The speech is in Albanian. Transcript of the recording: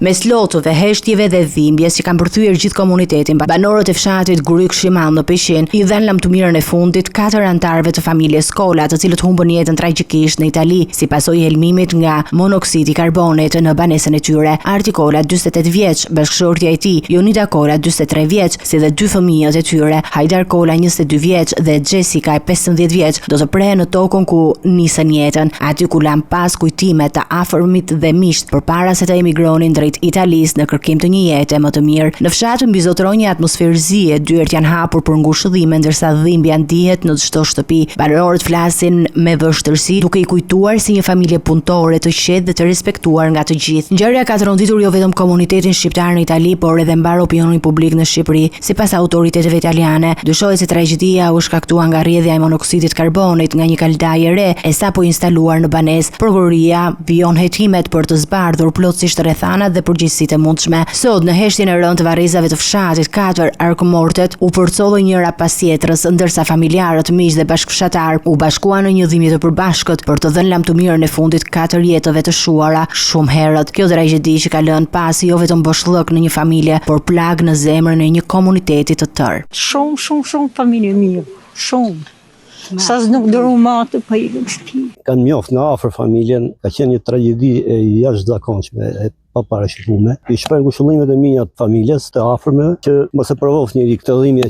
Mes lotëve, heshtjeve dhe dhimbjes që kanë përthyer gjithë komunitetin, banorët e fshatit Gryk Shimal në Peshin i dhanë lamtumirën e fundit 4 anëtarëve të familjes Kola, të cilët humbën jetën tragjikisht në Itali si pasojë e helmimit nga monoksidi i karbonit në banesën e tyre. Arti Kola, 48 vjeç, bashkëshortja e tij, Jonida Kola, 43 vjeç, si dhe 2 fëmijët e tyre, Hajdar Kola, 22 vjeç dhe Jessica, 15 vjeç, do të prehen në tokën ku nisën jetën, aty ku lan pas kujtime të afërmit dhe miqt përpara se të emigronin drejt Italisë në kërkim të një jete më të mirë. Në fshat mbizotron një atmosferë zie, dyert janë hapur për ngushëllime, ndërsa dhimbja ndihet në çdo shtëpi. Banorët flasin me vështirësi, duke i kujtuar si një familje punëtore të qetë dhe të respektuar nga të gjithë. Ngjarja ka tronditur jo vetëm komunitetin shqiptar në Itali, por edhe mbar opinionin publik në Shqipëri. Sipas autoriteteve italiane, dyshohet se tragjedia u shkaktua nga rrjedhja e monoksidit karbonit nga një kaldajë e re e sapo instaluar në banesë. Prokuroria vijon hetimet për të zbardhur plotësisht rrethanat dhe përgjegjësitë e mundshme. Sot në heshtjen e rënd të varrezave të fshatit 4 arkmortet u përcollën njëra pas tjetrës, ndërsa familjarët, miq dhe bashkëfshatar u bashkuan në një dhimbje të përbashkët për të dhënë lamtumirën e fundit 4 jetëve të shuara shumë herët. Kjo tragjedi që ka lënë pas jo vetëm boshllëk në një familje, por plag në zemrën e një komuniteti të tërë. Shumë familje mirë, shumë. Sa nuk dëru matë për i në shtëpi. Kanë mjoft nga afër familjen, ka qenë një tragjedi e jashtëzakonshme, e paparashikueshme. I shpreh ngushëllimet e mia të familjes, të afërme, që mos e provof njëri këtë dhimbje